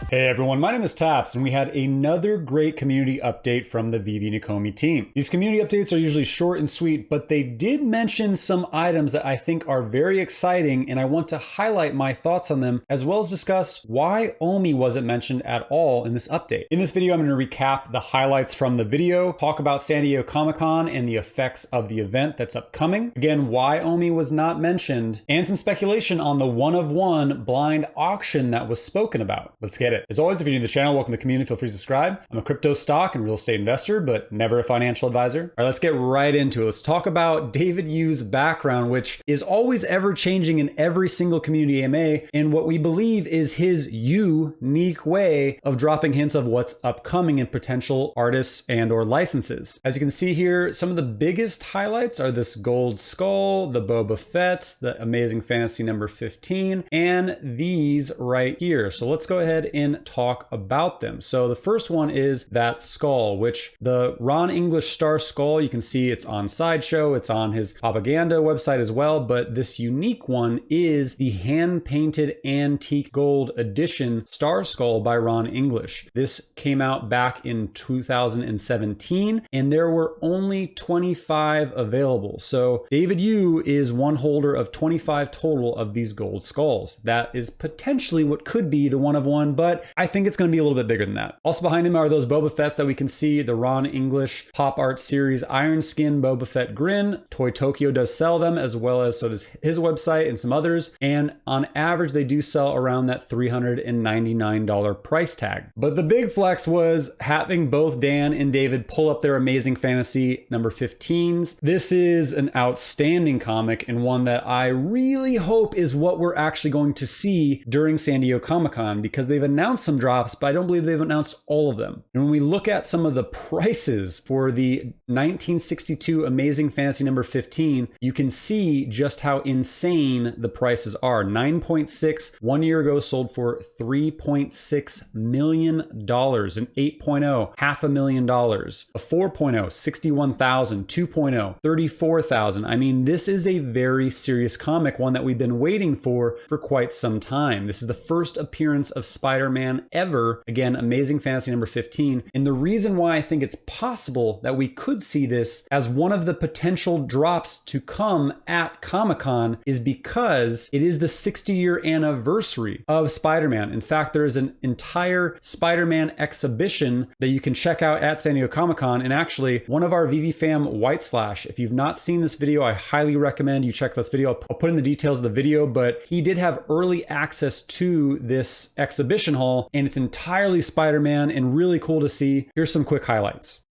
Hey everyone, my name is Taps, and we had another great community update from the Veve and Ecomi team. These community updates are usually short and sweet, but they did mention some items that I think are very exciting, and I want to highlight my thoughts on them, as well as discuss why Omi wasn't mentioned at all in this update. In this video, I'm going to recap the highlights from the video, talk about San Diego Comic-Con and the effects of the event that's upcoming, again, why Omi was not mentioned, and some speculation on the one-of-one blind auction that was spoken about. Let's get it. As always, if you're new to the channel, welcome to the community, feel free to subscribe. I'm a crypto stock and real estate investor, but never a financial advisor. All right, let's get right into it. Let's talk about David Yu's background, which is always ever changing in every single community AMA, and what we believe is his unique way of dropping hints of what's upcoming in potential artists and or licenses. As you can see here, some of the biggest highlights are this gold skull, the Boba Fett's, the Amazing Fantasy number 15, and these right here. So let's go ahead and talk about them. So the first one is that skull, which the Ron English Star Skull, you can see it's on Sideshow, it's on his propaganda website as well, but this unique one is the hand-painted antique gold edition Star Skull by Ron English. This came out back in 2017, and there were only 25 available. So David Yu is one holder of 25 total of these gold skulls. That is potentially what could be the one-of-one, but I think it's going to be a little bit bigger than that. Also behind him are those Boba Fett's that we can see, the Ron English Pop Art Series Iron Skin Boba Fett Grin. Toy Tokyo does sell them, as well as so does his website and some others. And on average, they do sell around that $399 price tag. But the big flex was having both Dan and David pull up their Amazing Fantasy number 15s. This is an outstanding comic and one that I really hope is what we're actually going to see during San Diego Comic-Con, because they've announced some drops, but I don't believe they've announced all of them. And when we look at some of the prices for the 1962 Amazing Fantasy number 15, you can see just how insane the prices are. 9.6 1 year ago sold for $3.6 million. An 8.0, $500,000. A 4.0, 61,000. 2.0, 34,000. I mean, this is a very serious comic, one that we've been waiting for quite some time. This is the first appearance of Spider-Man ever. Again, Amazing Fantasy number 15. And the reason why I think it's possible that we could see this as one of the potential drops to come at Comic-Con is because it is the 60-year anniversary of Spider-Man. In fact, there is an entire Spider-Man exhibition that you can check out at San Diego Comic-Con. And actually, one of our Veve fam, White Slash, if you've not seen this video, I highly recommend you check this video. I'll put in the details of the video, but he did have early access to this exhibition hall, and it's entirely Spider-Man and really cool to see. Here's some quick highlights.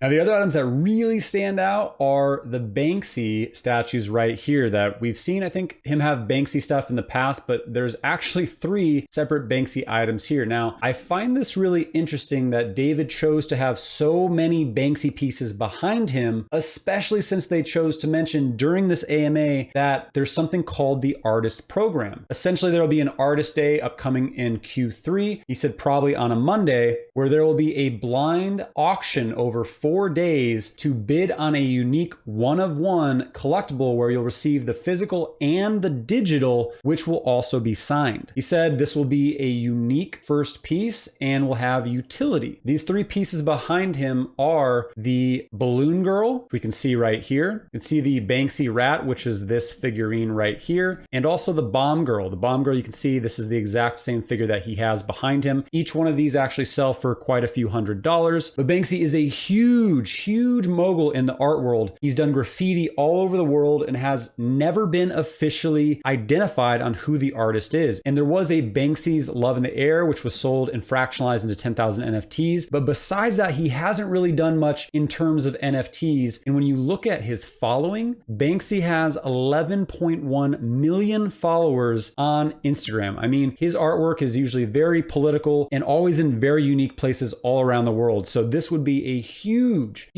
Now, the other items that really stand out are the Banksy statues right here that we've seen. I think him have Banksy stuff in the past, but there's actually 3 separate Banksy items here. Now, I find this really interesting that David chose to have so many Banksy pieces behind him, especially since they chose to mention during this AMA that there's something called the Artist Program. Essentially, there will be an Artist Day upcoming in Q3. He said probably on a Monday, where there will be a blind auction over 4 4 days to bid on a unique one-of-one collectible where you'll receive the physical and the digital, which will also be signed. He said this will be a unique first piece and will have utility. These 3 pieces behind him are the balloon girl, we can see right here. You can see the Banksy rat, which is this figurine right here, and also the bomb girl. The bomb girl, you can see this is the exact same figure that he has behind him. Each one of these actually sell for quite a few $100s, but Banksy is a huge mogul in the art world. He's done graffiti all over the world and has never been officially identified on who the artist is. And there was a Banksy's Love in the Air, which was sold and fractionalized into 10,000 NFTs. But besides that, he hasn't really done much in terms of NFTs. And when you look at his following, Banksy has 11.1 million followers on Instagram. I mean, his artwork is usually very political and always in very unique places all around the world. So this would be a huge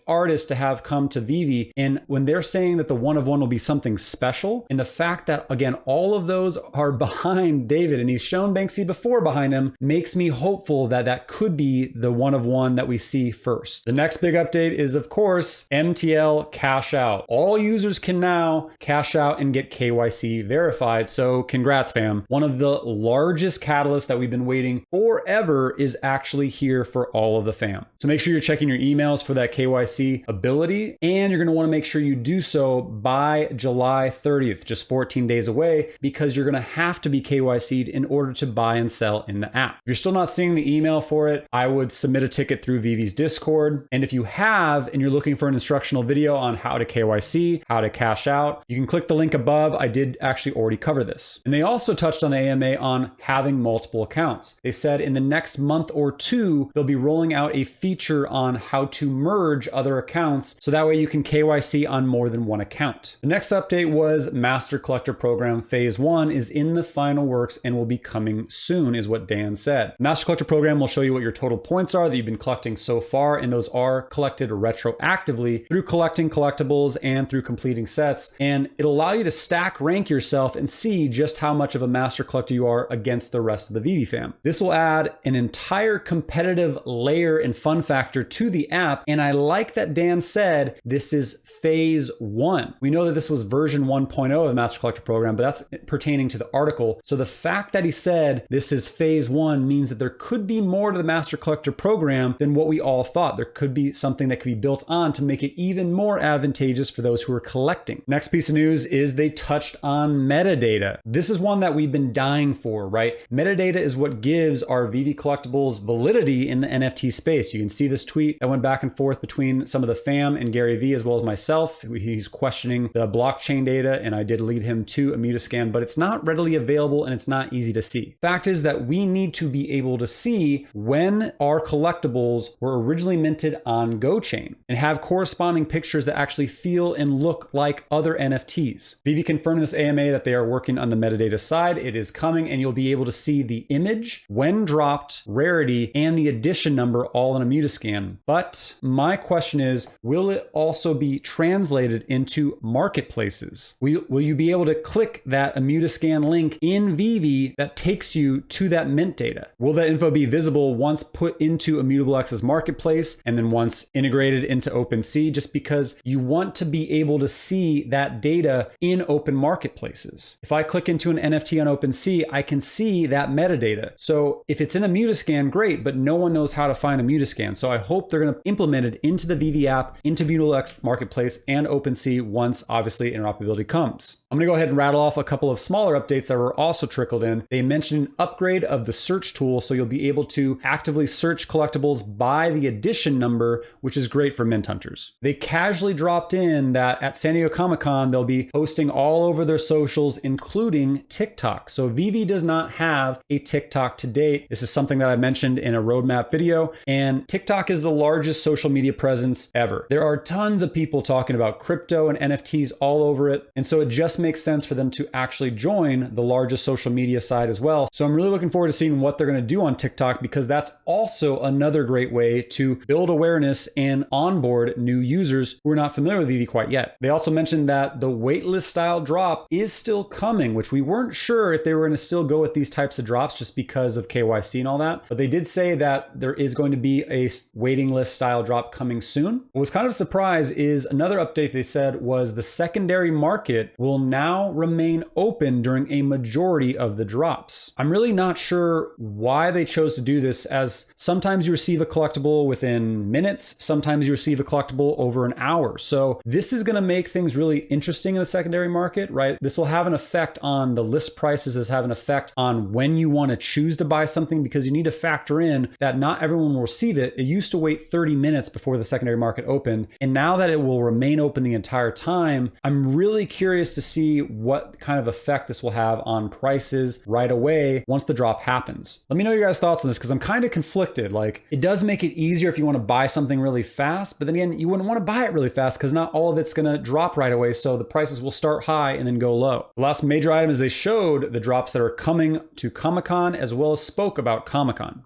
artist to have come to Veve. And when they're saying that the one-of-one will be something special, and the fact that, again, all of those are behind David, and he's shown Banksy before behind him, makes me hopeful that that could be the one-of-one that we see first. The next big update is, of course, MTL Cash Out. All users can now cash out and get KYC verified. So congrats, fam. One of the largest catalysts that we've been waiting forever is actually here for all of the fam. So make sure you're checking your emails for that KYC ability, and you're going to want to make sure you do so by July 30th, just 14 days away, because you're going to have to be KYC'd in order to buy and sell in the app. If you're still not seeing the email for it, I would submit a ticket through Veve's Discord. And if you have, and you're looking for an instructional video on how to KYC, how to cash out, you can click the link above. I did actually already cover this. And they also touched on the AMA on having multiple accounts. They said in the next month or 2, they'll be rolling out a feature on how to merge other accounts, so that way you can KYC on more than one account. The next update was Master Collector Program Phase 1 is in the final works and will be coming soon, is what Dan said. The Master Collector Program will show you what your total points are that you've been collecting so far, and those are collected retroactively through collecting collectibles and through completing sets, and it'll allow you to stack rank yourself and see just how much of a master collector you are against the rest of the Veve fam. This will add an entire competitive layer and fun factor to the app, and I like that Dan said this is phase 1. We know that this was version 1.0 of the Master Collector Program, but that's pertaining to the article. So the fact that he said this is phase 1 means that there could be more to the Master Collector Program than what we all thought. There could be something that could be built on to make it even more advantageous for those who are collecting. Next piece of news is they touched on metadata. This is one that we've been dying for, right? Metadata is what gives our Veve collectibles validity in the NFT space. You can see this tweet that went back and forth between some of the fam and Gary V, as well as myself. He's questioning the blockchain data, and I did lead him to a Mutascan, but it's not readily available and it's not easy to see. Fact is that we need to be able to see when our collectibles were originally minted on GoChain and have corresponding pictures that actually feel and look like other NFTs. Veve confirmed in this AMA that they are working on the metadata side. It is coming, and you'll be able to see the image, when dropped, rarity, and the edition number all in a Mutascan. But my question is, will it also be translated into marketplaces? Will you be able to click that Mutascan link in Veve that takes you to that mint data? Will that info be visible once put into Immutable X's marketplace and then once integrated into OpenSea? Just because you want to be able to see that data in open marketplaces. If I click into an NFT on OpenSea, I can see that metadata. So if it's in a Mutascan, great, but no one knows how to find a Mutascan. So I hope they're going to implement it into the Veve app, into Immutable X marketplace and OpenSea once obviously interoperability comes. I'm going to go ahead and rattle off a couple of smaller updates that were also trickled in. They mentioned an upgrade of the search tool, so you'll be able to actively search collectibles by the edition number, which is great for mint hunters. They casually dropped in that at San Diego Comic-Con, they'll be posting all over their socials, including TikTok. So Veve does not have a TikTok to date. This is something that I mentioned in a roadmap video, and TikTok is the largest social media presence ever. There are tons of people talking about crypto and NFTs all over it, and so it just makes sense for them to actually join the largest social media side as well. So I'm really looking forward to seeing what they're going to do on TikTok, because that's also another great way to build awareness and onboard new users who are not familiar with Veve quite yet. They also mentioned that the waitlist style drop is still coming, which we weren't sure if they were going to still go with these types of drops just because of KYC and all that. But they did say that there is going to be a waiting list catalyst style drop coming soon. What was kind of a surprise is another update they said was the secondary market will now remain open during a majority of the drops. I'm really not sure why they chose to do this, as sometimes you receive a collectible within minutes, sometimes you receive a collectible over an hour. So this is going to make things really interesting in the secondary market, right? This will have an effect on the list prices. This have an effect on when you want to choose to buy something, because you need to factor in that not everyone will receive it. It used to wait 30 minutes before the secondary market opened, and now that it will remain open the entire time, I'm really curious to see what kind of effect this will have on prices right away once the drop happens. Let me know your guys' thoughts on this, because I'm kind of conflicted. Like, it does make it easier if you want to buy something really fast, but then again, you wouldn't want to buy it really fast because not all of it's going to drop right away, so the prices will start high and then go low. The last major item is they showed the drops that are coming to Comic-Con, as well as spoke about Comic-Con.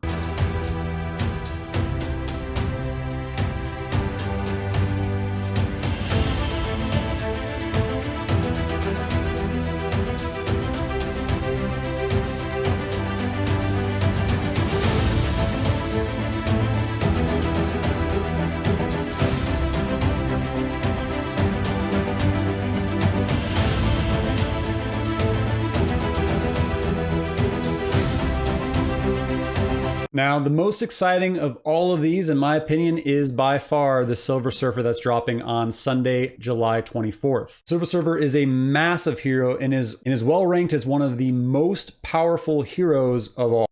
Now, the most exciting of all of these, in my opinion, is by far the Silver Surfer that's dropping on Sunday, July 24th. Silver Surfer is a massive hero and is well ranked as one of the most powerful heroes of all.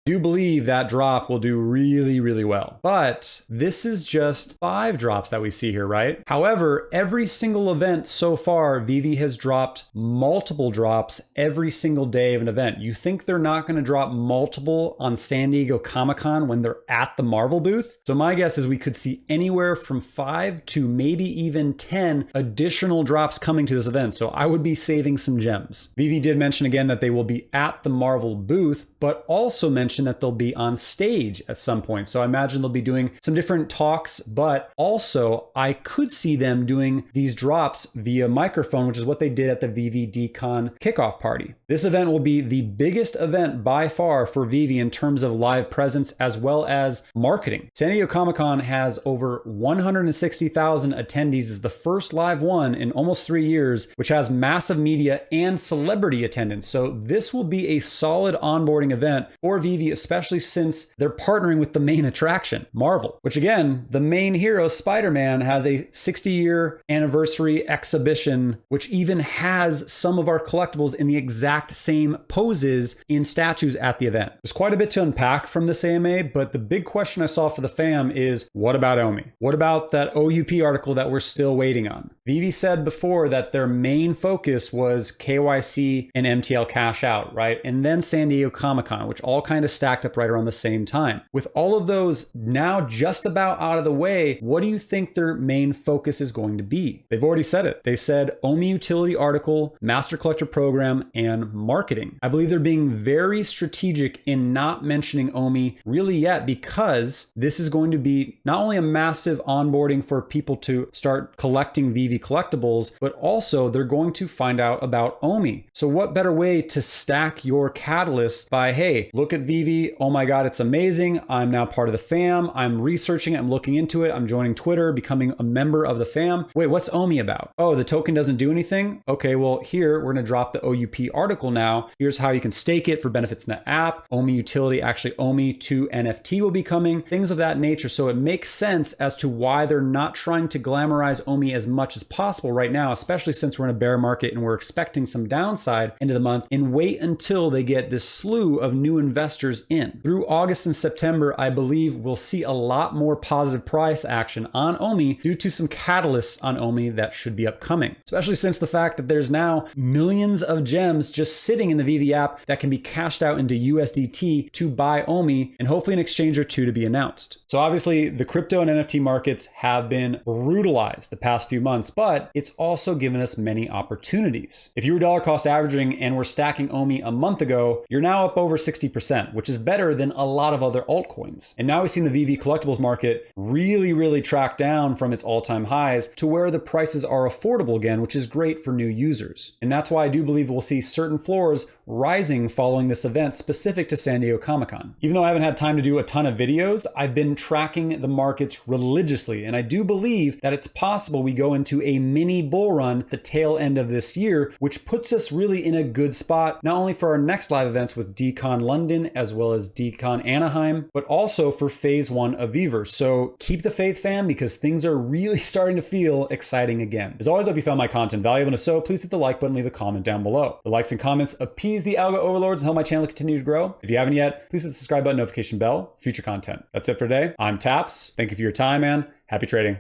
I do believe that drop will do really, really well. But this is just 5 drops that we see here, right? However, every single event so far, Veve has dropped multiple drops every single day of an event. You think they're not going to drop multiple on San Diego Comic-Con when they're at the Marvel booth? So my guess is we could see anywhere from 5 to maybe even 10 additional drops coming to this event. So I would be saving some gems. Veve did mention again that they will be at the Marvel booth, but also mentioned that they'll be on stage at some point. So I imagine they'll be doing some different talks, but also I could see them doing these drops via microphone, which is what they did at the VVDCon kickoff party. This event will be the biggest event by far for Veve in terms of live presence as well as marketing. San Diego Comic-Con has over 160,000 attendees. It's the first live one in almost 3 years, which has massive media and celebrity attendance. So this will be a solid onboarding event for Veve, especially since they're partnering with the main attraction, Marvel, which again, the main hero, Spider-Man, has a 60-year anniversary exhibition, which even has some of our collectibles in the exact same poses in statues at the event. There's quite a bit to unpack from this AMA, but the big question I saw for the fam is, what about Omi? What about that OUP article that we're still waiting on? Veve said before that their main focus was KYC and MTL Cash Out, right? And then San Diego Comic-Con, which all kind of stacked up right around the same time. With all of those now just about out of the way, what do you think their main focus is going to be? They've already said it. They said Omi utility article, master collector program, and marketing. I believe they're being very strategic in not mentioning Omi really yet, because this is going to be not only a massive onboarding for people to start collecting Veve collectibles, but also they're going to find out about Omi. So what better way to stack your catalyst by, hey, look at Veve, oh my God, it's amazing. I'm now part of the fam. I'm researching it. I'm looking into it. I'm joining Twitter, becoming a member of the fam. Wait, what's Omi about? Oh, the token doesn't do anything? Okay, well, here we're going to drop the OUP article now. Here's how you can stake it for benefits in the app. Omi utility, actually Omi 2 NFT will be coming, things of that nature. So it makes sense as to why they're not trying to glamorize Omi as much as possible right now, especially since we're in a bear market and we're expecting some downside into the month, and wait until they get this slew of new investors in. Through August and September, I believe we'll see a lot more positive price action on Omi due to some catalysts on Omi that should be upcoming, especially since the fact that there's now millions of gems just sitting in the Veve app that can be cashed out into USDT to buy Omi, and hopefully an exchange or two to be announced. So obviously the crypto and NFT markets have been brutalized the past few months but it's also given us many opportunities. If you were dollar cost averaging and were stacking Omi a month ago, you're now up over 60%, which is better than a lot of other altcoins. And now we've seen the Veve collectibles market really track down from its all-time highs to where the prices are affordable again, which is great for new users. And that's why I do believe we'll see certain floors rising following this event specific to San Diego Comic-Con. Even though I haven't had time to do a ton of videos, I've been tracking the markets religiously, and I do believe that it's possible we go into a mini bull run the tail end of this year, which puts us really in a good spot, not only for our next live events with DCon London as well as DCon Anaheim, but also for phase 1 of Veve. So keep the faith, fam, because things are really starting to feel exciting again. As always, I hope you found my content valuable, and if so, please hit the like button, leave a comment down below. The likes and comments appease the algo overlords and help my channel continue to grow. If you haven't yet, please hit the subscribe button, notification bell, future content. That's it for today. I'm Taps. Thank you for your time, man. Happy trading.